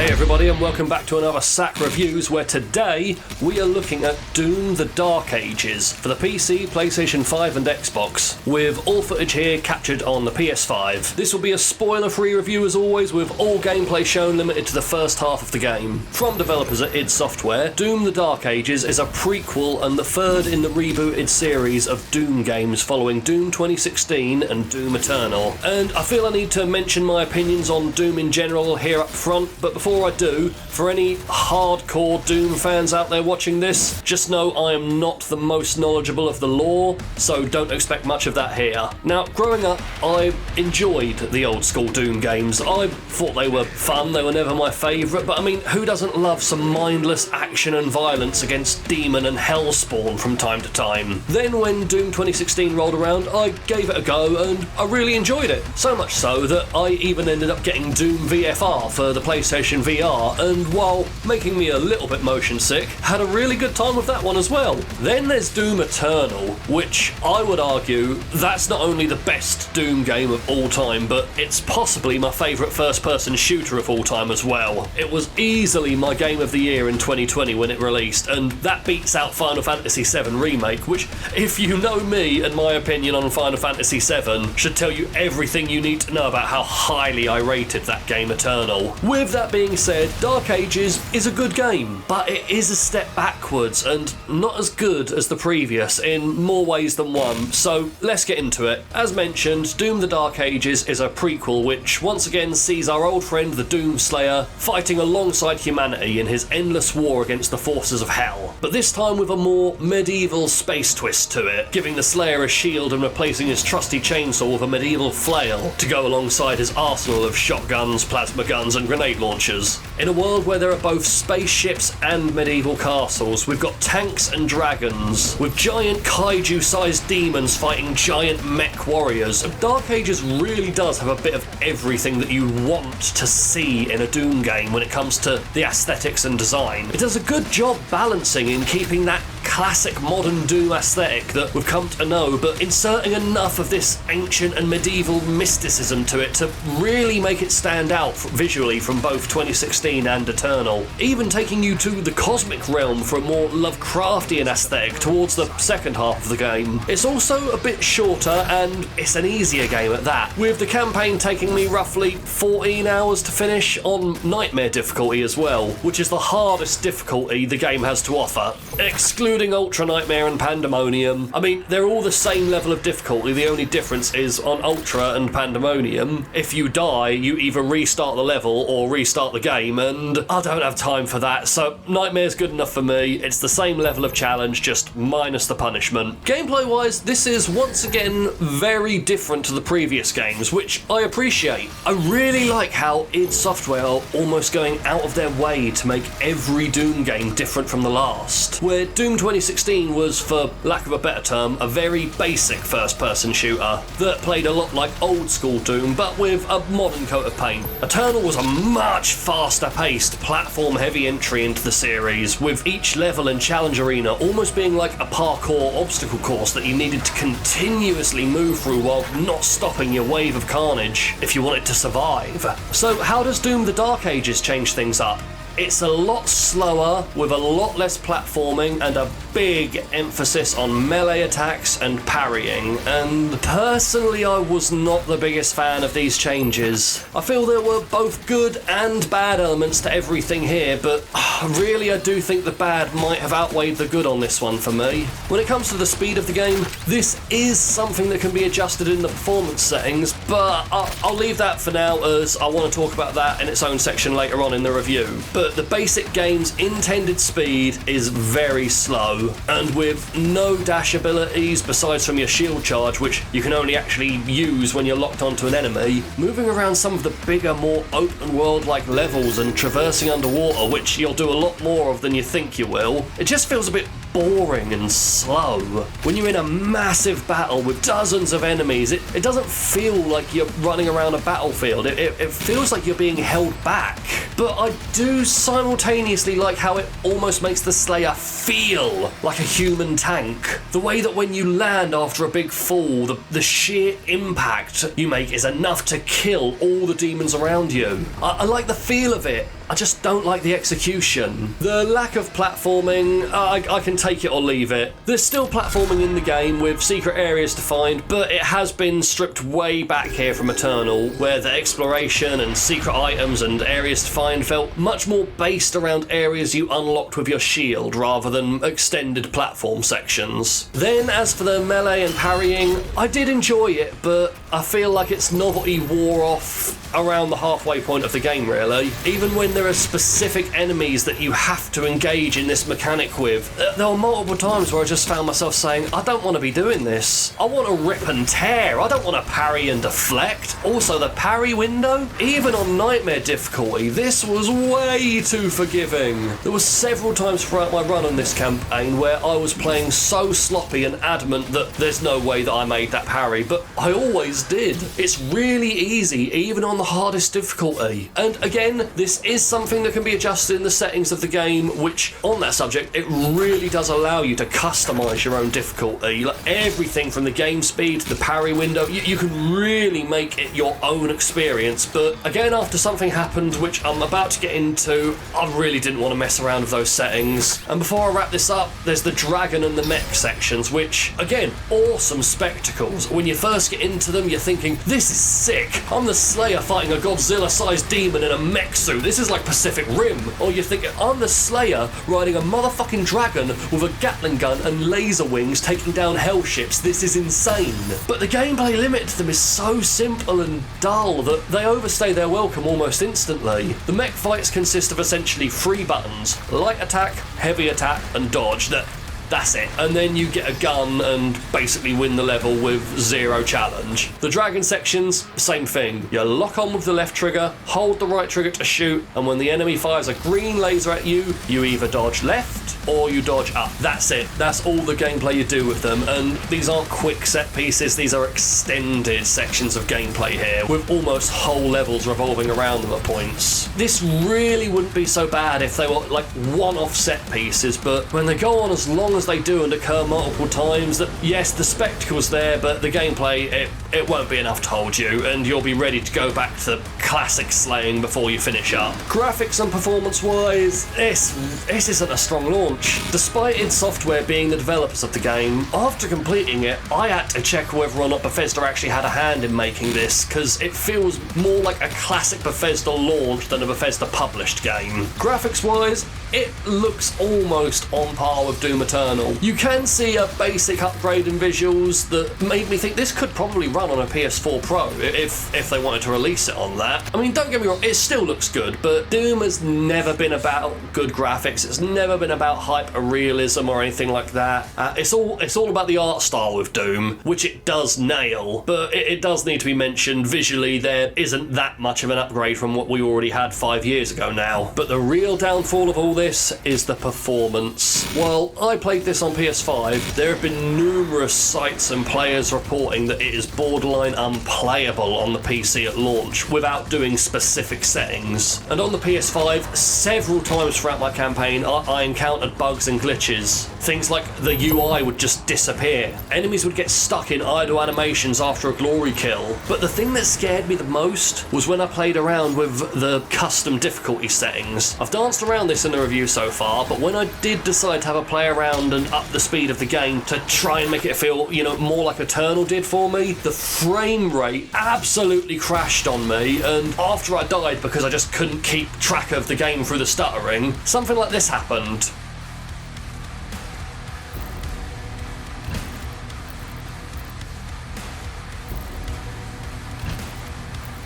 Hey everybody, and welcome back to another SAC Reviews, where today we are looking at Doom the Dark Ages for the PC, PlayStation 5 and Xbox, with all footage here captured on the PS5. This will be a spoiler-free review as always, with all gameplay shown limited to the first half of the game. From developers at id Software, Doom the Dark Ages is a prequel and the third in the rebooted series of Doom games following Doom 2016 and Doom Eternal. And I feel I need to mention my opinions on Doom in general here up front, but before I do, for any hardcore Doom fans out there watching this, just know I am not the most knowledgeable of the lore, so don't expect much of that here. Now, growing up, I enjoyed the old school Doom games. I thought they were fun, they were never my favourite, but I mean, who doesn't love some mindless action and violence against Demon and Hellspawn from time to time? Then when Doom 2016 rolled around, I gave it a go and I really enjoyed it. So much so that I even ended up getting Doom VFR for the PlayStation VR, and while making me a little bit motion sick, had a really good time with that one as well. Then there's Doom Eternal, which I would argue that's not only the best Doom game of all time, but it's possibly my favourite first-person shooter of all time as well. It was easily my game of the year in 2020 when it released, and that beats out Final Fantasy VII Remake, which, if you know me and my opinion on Final Fantasy VII, should tell you everything you need to know about how highly I rated that game Eternal. With that being said, Dark Ages is a good game, but it is a step backwards and not as good as the previous in more ways than one, so let's get into it. As mentioned, Doom the Dark Ages is a prequel which once again sees our old friend the Doomslayer fighting alongside humanity in his endless war against the forces of hell, but this time with a more medieval space twist to it, giving the Slayer a shield and replacing his trusty chainsaw with a medieval flail to go alongside his arsenal of shotguns, plasma guns and grenade launchers. In a world where there are both spaceships and medieval castles, we've got tanks and dragons, with giant kaiju-sized demons fighting giant mech warriors. Dark Ages really does have a bit of everything that you want to see in a Doom game when it comes to the aesthetics and design. It does a good job balancing in keeping that classic modern Doom aesthetic that we've come to know, but inserting enough of this ancient and medieval mysticism to it to really make it stand out visually from both 2016 and Eternal. Even taking you to the cosmic realm for a more Lovecraftian aesthetic towards the second half of the game. It's also a bit shorter and it's an easier game at that, with the campaign taking me roughly 14 hours to finish on Nightmare difficulty as well, which is the hardest difficulty the game has to offer. Excluding Ultra Nightmare and Pandemonium, I mean, they're all the same level of difficulty, the only difference is on Ultra and Pandemonium, if you die, you either restart the level or restart the game, and I don't have time for that, so Nightmare's good enough for me. It's the same level of challenge, just minus the punishment. Gameplay-wise, this is once again very different to the previous games, which I appreciate. I really like how id Software are almost going out of their way to make every Doom game different from the last, where Doom 2016 was, for lack of a better term, a very basic first-person shooter that played a lot like old-school Doom, but with a modern coat of paint. Eternal was a much faster-paced, platform-heavy entry into the series, with each level and challenge arena almost being like a parkour obstacle course that you needed to continuously move through while not stopping your wave of carnage if you wanted to survive. So how does Doom the Dark Ages change things up? It's a lot slower, with a lot less platforming and a big emphasis on melee attacks and parrying, and personally I was not the biggest fan of these changes. I feel there were both good and bad elements to everything here, but really I do think the bad might have outweighed the good on this one for me. When it comes to the speed of the game, this is something that can be adjusted in the performance settings, but I'll leave that for now as I want to talk about that in its own section later on in the review. But the basic game's intended speed is very slow, and with no dash abilities besides from your shield charge, which you can only actually use when you're locked onto an enemy, moving around some of the bigger, more open world like levels and traversing underwater, which you'll do a lot more of than you think you will, it just feels a bit boring and slow. When you're in a massive battle with dozens of enemies, it doesn't feel like you're running around a battlefield. It feels like you're being held back. But I do simultaneously like how it almost makes the Slayer feel like a human tank. The way that when you land after a big fall, the sheer impact you make is enough to kill all the demons around you. I like the feel of it. I just don't like the execution. The lack of platforming, I can take it or leave it. There's still platforming in the game with secret areas to find, but it has been stripped way back here from Eternal, where the exploration and secret items and areas to find felt much more based around areas you unlocked with your shield rather than extended platform sections. Then as for the melee and parrying, I did enjoy it, but I feel like its novelty wore off around the halfway point of the game, really. Even when there are specific enemies that you have to engage in this mechanic with, there were multiple times where I just found myself saying, I don't want to be doing this. I want to rip and tear. I don't want to parry and deflect. Also, the parry window, even on Nightmare difficulty, this was way too forgiving. There were several times throughout my run on this campaign where I was playing so sloppy and adamant that there's no way that I made that parry, but I always did. It's really easy, even on the hardest difficulty. And again, this is something that can be adjusted in the settings of the game, which, on that subject, it really does allow you to customise your own difficulty. Like everything from the game speed to the parry window, you can really make it your own experience. But again, after something happened, which I'm about to get into, I really didn't want to mess around with those settings. And before I wrap this up, there's the dragon and the mech sections, which, again, awesome spectacles. When you first get into them, you're thinking, this is sick. I'm the Slayer fighting a Godzilla-sized demon in a mech suit. This is like Pacific Rim. Or you're thinking, I'm the Slayer riding a motherfucking dragon with a Gatling gun and laser wings taking down hell ships. This is insane. But the gameplay limit to them is so simple and dull that they overstay their welcome almost instantly. The mech fights consist of essentially 3 buttons: light attack, heavy attack, and dodge. That's it. And then you get a gun and basically win the level with 0 challenge. The dragon sections, same thing. You lock on with the left trigger, hold the right trigger to shoot, and when the enemy fires a green laser at you, you either dodge left or you dodge up. That's it. That's all the gameplay you do with them. And these aren't quick set pieces, these are extended sections of gameplay here, with almost whole levels revolving around them at points. This really wouldn't be so bad if they were like one-off set pieces, but when they go on as long as they do and occur multiple times, that yes, the spectacle's there, but the gameplay, it won't be enough to hold you, and you'll be ready to go back to classic slaying before you finish up. Graphics and performance-wise, this isn't a strong launch. Despite id Software being the developers of the game, after completing it, I had to check whether or not Bethesda actually had a hand in making this, because it feels more like a classic Bethesda launch than a Bethesda published game. Graphics-wise, it looks almost on par with Doom Eternal. You can see a basic upgrade in visuals that made me think this could probably run on a PS4 Pro if they wanted to release it on that. I mean, don't get me wrong, it still looks good, but Doom has never been about good graphics. It's never been about hyper-realism or anything like that. It's all about the art style with Doom, which it does nail, but it does need to be mentioned, visually there isn't that much of an upgrade from what we already had 5 years ago now. But the real downfall of all this is the performance. While I played this on PS5, there have been numerous sites and players reporting that it is borderline unplayable on the PC at launch without doing specific settings. And on the PS5, several times throughout my campaign, I encountered bugs and glitches. Things like the UI would just disappear. Enemies would get stuck in idle animations after a glory kill. But the thing that scared me the most was when I played around with the custom difficulty settings. I've danced around this in the review so far, but when I did decide to have a play around and up the speed of the game to try and make it feel, more like Eternal did for me, the frame rate absolutely crashed on me, and after I died because I just couldn't keep track of the game through the stuttering, something like this happened.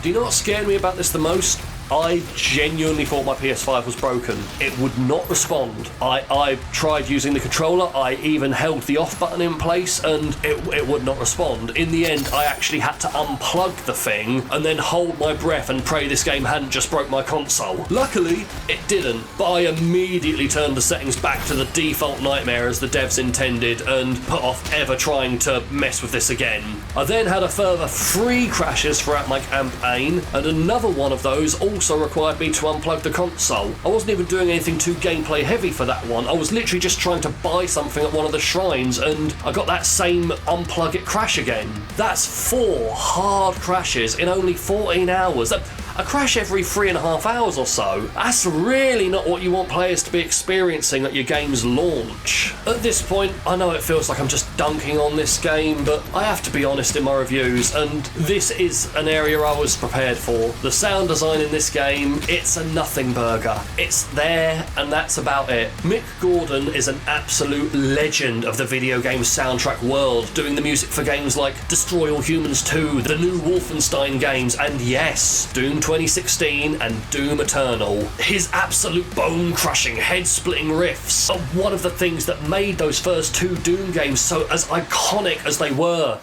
Do you know what scared me about this the most? I genuinely thought my PS5 was broken. It would not respond. I tried using the controller, I even held the off button in place, and it would not respond. In the end, I actually had to unplug the thing and then hold my breath and pray this game hadn't just broke my console. Luckily, it didn't, but I immediately turned the settings back to the default nightmare as the devs intended and put off ever trying to mess with this again. I then had a further 3 crashes throughout my campaign, and another one of those also required me to unplug the console. I wasn't even doing anything too gameplay heavy for that one. I was literally just trying to buy something at one of the shrines, and I got that same unplug it crash again. That's 4 hard crashes in only 14 hours. A crash every 3.5 hours or so. That's really not what you want players to be experiencing at your game's launch. At this point, I know it feels like I'm just dunking on this game, but I have to be honest in my reviews, and this is an area I was prepared for. The sound design in this game, it's a nothing burger. It's there, and that's about it. Mick Gordon is an absolute legend of the video game soundtrack world, doing the music for games like Destroy All Humans 2, the new Wolfenstein games, and yes, Doom 2016 and Doom Eternal. His absolute bone-crushing, head-splitting riffs are one of the things that made those first 2 Doom games so as iconic as they were.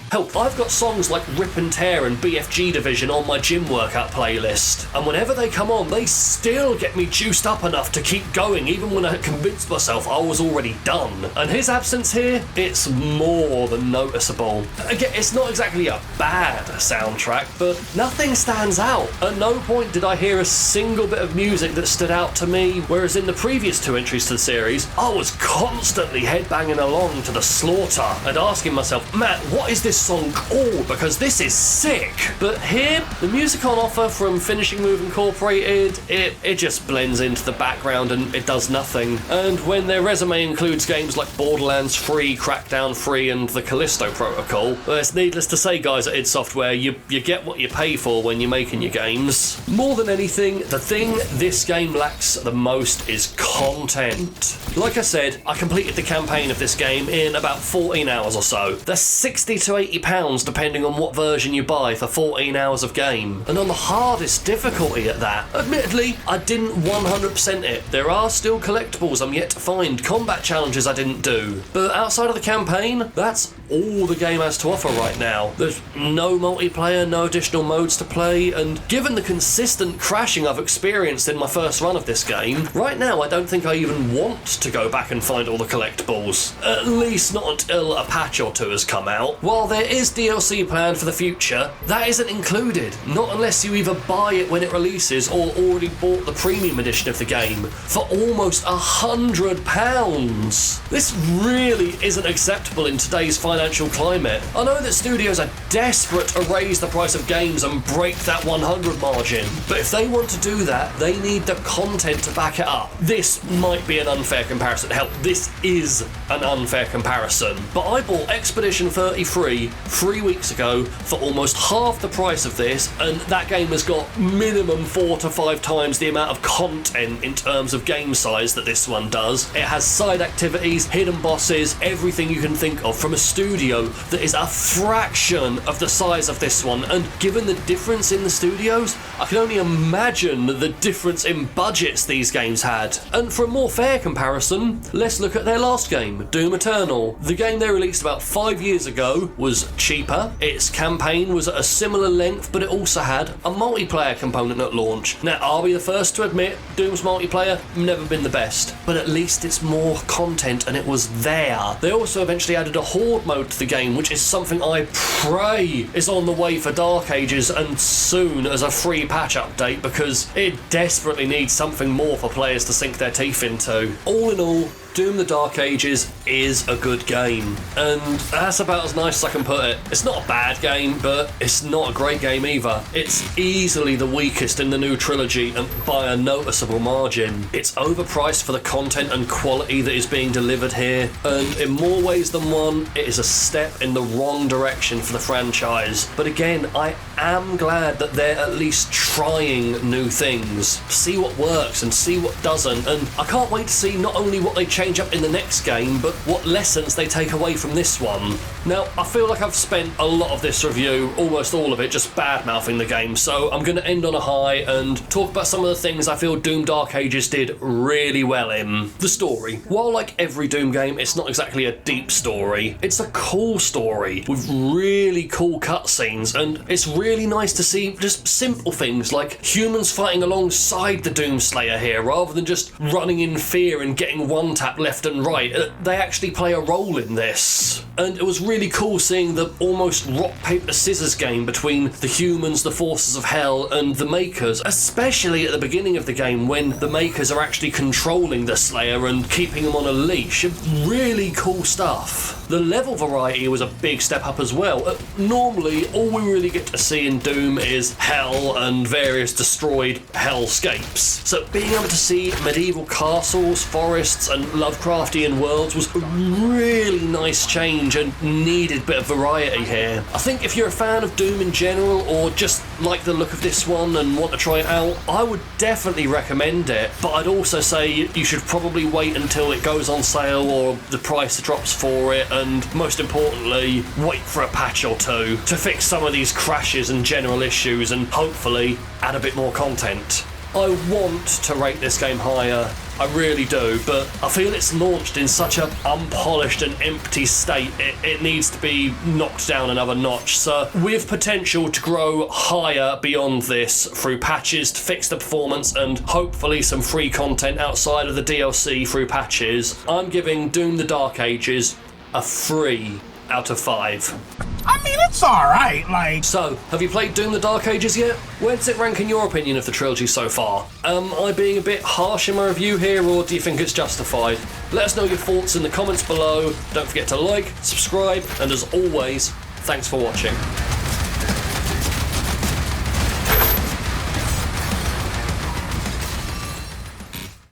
Hell, I've got songs like Rip and Tear and BFG Division on my gym workout playlist, and whenever they come on, they still get me juiced up enough to keep going, even when I had convinced myself I was already done. And his absence here, it's more than noticeable. Again, it's not exactly a bad soundtrack, but nothing stands out. At no point did I hear a single bit of music that stood out to me, whereas in the previous 2 entries to the series, I was constantly headbanging along to The Slaughter and asking myself, Matt, what is this song called? Because this is sick. But here, the music on offer from Finishing Move Incorporated, it just blends into the background and it does nothing. And when their resume includes games like Borderlands 3, Crackdown 3 and the Callisto Protocol, well, it's needless to say, guys at id Software, you get what you pay for when you're making your games. More than anything, the thing this game lacks the most is content. Like I said, I completed the campaign of this game in about 14 hours or so. That's 60 to 80 £80 depending on what version you buy for 14 hours of game, and on the hardest difficulty at that. Admittedly, I didn't 100% it. There are still collectibles I'm yet to find, combat challenges I didn't do, but outside of the campaign, that's all the game has to offer right now. There's no multiplayer, no additional modes to play, and given the consistent crashing I've experienced in my first run of this game, right now I don't think I even want to go back and find all the collectibles. At least not until a patch or two has come out. While there is DLC planned for the future, that isn't included, not unless you either buy it when it releases or already bought the premium edition of the game for almost £100. This really isn't acceptable in today's financial climate. I know that studios are desperate to raise the price of games and break that 100 margin, but if they want to do that, they need the content to back it up. This might be an unfair comparison. Hell, this is an unfair comparison. But I bought Expedition 33 3 weeks ago for almost half the price of this, and that game has got minimum 4 to 5 times the amount of content in terms of game size that this one does. It has side activities, hidden bosses, everything you can think of from a studio that is a fraction of the size of this one, and given the difference in the studios, I can only imagine the difference in budgets these games had. And for a more fair comparison, let's look at their last game, Doom Eternal. The game they released about 5 years ago was cheaper, its campaign was at a similar length, but it also had a multiplayer component at launch. Now, I'll be the first to admit, Doom's multiplayer never been the best, but at least it's more content and it was there. They also eventually added a horde mode to the game, which is something I pray is on the way for Dark Ages and soon as a free patch update, because it desperately needs something more for players to sink their teeth into. All in all, Doom the Dark Ages is a good game, and that's about as nice as I can put it. It's not a bad game, but it's not a great game either. It's easily the weakest in the new trilogy, and by a noticeable margin. It's overpriced for the content and quality that is being delivered here, and in more ways than one, it is a step in the wrong direction for the franchise. But again, I am glad that they're at least trying new things. See what works and see what doesn't, and I can't wait to see not only what they change up in the next game, but what lessons they take away from this one. Now, I feel like I've spent a lot of this review, almost all of it, just bad-mouthing the game, so I'm going to end on a high and talk about some of the things I feel Doom Dark Ages did really well in. The story. While like every Doom game, it's not exactly a deep story, it's a cool story with really cool cutscenes, and it's really nice to see just simple things like humans fighting alongside the Doomslayer here, rather than just running in fear and getting one tap left and right. They actually play a role in this. And it was really cool seeing the almost rock, paper, scissors game between the humans, the forces of hell, and the Makers, especially at the beginning of the game when the Makers are actually controlling the Slayer and keeping him on a leash. Really cool stuff. The level variety was a big step up as well. Normally, all we really get to see in Doom is hell and various destroyed hellscapes. So being able to see medieval castles, forests, and Lovecraftian worlds was a really nice change and needed bit of variety here. I think if you're a fan of Doom in general, or just like the look of this one and want to try it out, I would definitely recommend it, but I'd also say you should probably wait until it goes on sale or the price drops for it, and most importantly, wait for a patch or two to fix some of these crashes and general issues and hopefully add a bit more content. I want to rate this game higher, I really do, but I feel it's launched in such an unpolished and empty state, it needs to be knocked down another notch. So with potential to grow higher beyond this through patches to fix the performance and hopefully some free content outside of the DLC through patches, I'm giving Doom the Dark Ages a 3 out of 5. I mean, it's alright, like... So, have you played Doom the Dark Ages yet? Where does it rank in your opinion of the trilogy so far? Am I being a bit harsh in my review here, or do you think it's justified? Let us know your thoughts in the comments below. Don't forget to like, subscribe, and as always, thanks for watching.